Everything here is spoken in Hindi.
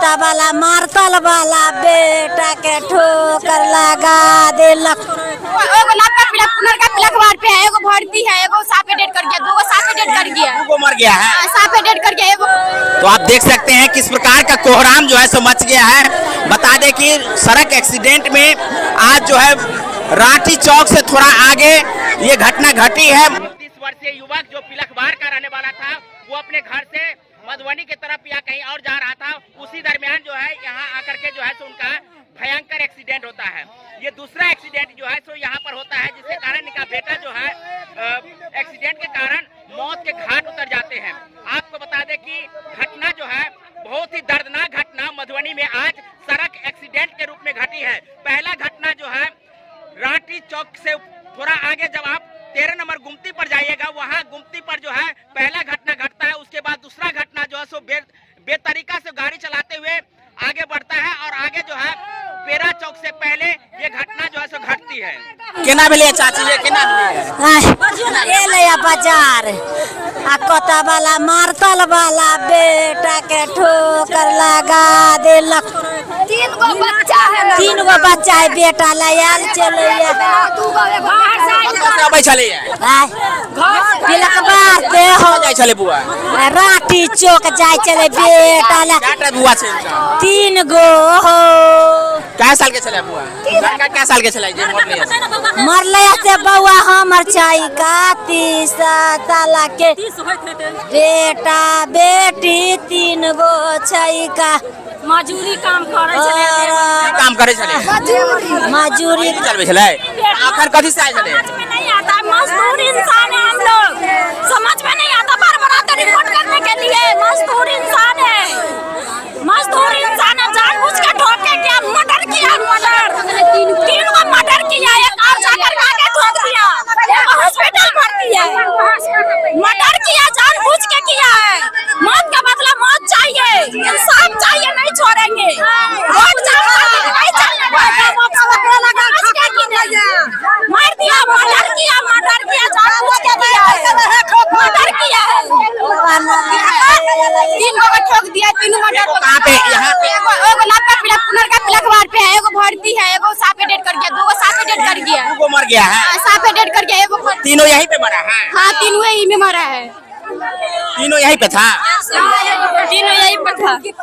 कोता वाला मारतल वाला बेटा के ठोकर लगा देलक। एगो लड़का पिलखवाड़ पे है, एगो भर्ती है, एगो साफे डेट कर गया, दो साफे डेट कर गया, वो मर गया है। साफे डेट कर गया एगो। तो आप देख सकते हैं किस प्रकार का कोहराम जो है सो मच गया है। बता दें कि सड़क एक्सीडेंट में आज जो है राठी चौक से थोड़ा आगे ये घटना घटी है। 30 वर्षीय युवक जो पिलखवाड़ का रहने वाला था, वो अपने घर से मधुबनी की तरफ या कहीं और जा रहा था। उसी दरमियान जो है यहाँ आकर के जो है सो उनका भयंकर एक्सीडेंट होता है। ये दूसरा एक्सीडेंट जो है सो यहाँ पर होता है, जिसके कारण इनका बेटा जो है एक्सीडेंट के कारण मौत के घाट उतर जाते हैं। आपको बता दें कि घटना जो है बहुत ही दर्दनाक घटना मधुबनी में आज सड़क एक्सीडेंट के रूप में घटी है। पहला घटना जो है राठी चौक से थोड़ा आगे जब आप 13 नंबर गुमती पर जाइएगा, वहाँ गुमती पर जो है पहला घटना घटता है। उसके बाद दूसरा घटना जो है सो बेतरीका से गाड़ी चलाते हुए आगे बढ़ता है और आगे जो है पेरा चौक से पहले ये घटना जो है सो घटती है। केना भेले चाची, ये केना भेले? ए ले बाजार आ कोता वाला मारतल वाला बेटा के ठोकर लगा देलक। 3 गो बच्चा है, 3 गो बच्चा है, बेटा लायल चले अबै छले पिलखवाड़ पे हो जाय छले बुआ, राठी चौक जाय चले बेटा ला। केटा बुआ छै? 3 गो हो। क्या साल के छले बुआ? लड़का क्या साल के छले जे मरले? मरले से बउआ हमर छै का 30 साल के बेटा बेटी 3 गो छै का। मजूरी काम करे काम करे छले, मजूरी चलबे छले। आखिर कथि से आए छले? नहीं आता, मजदूर इंसान है हम लोग, समझ में नहीं आता। बार-बार रिपोर्ट करने के लिए मजदूर इंसान है, मजदूर इंसान है। जानबूझ के ठोक के क्या मर्डर किया, मर्डर 3 गो मर्डर किया, एक और जाकर आगे ठोक दिया, एक हॉस्पिटल भर्ती है। मर्डर किया, जानबूझ के किया है। मौत का बदला मौत चाहिए, इंसाफ चाहिए, नहीं छोड़ेंगे। रोड जाम नहीं चलने देंगे। मार दिया, मर्डर किया, जानबूझ के किया है, मर्डर किया है। 3 गो ठोक दिया, 3 मर्डर। कहां पे? यहाँ पे एगो लड़का पिलखवाड़ पे है, एगो भर्ती है, एगो साफे डेट कर गया, दो साफे डेट कर गया, वो मर गया है। साफे डेट कर गया एगो। तीनों यहीं पे मरा है? हाँ, 3 यही में मरा है, तीनों यहीं पे था। 3 यही पे था।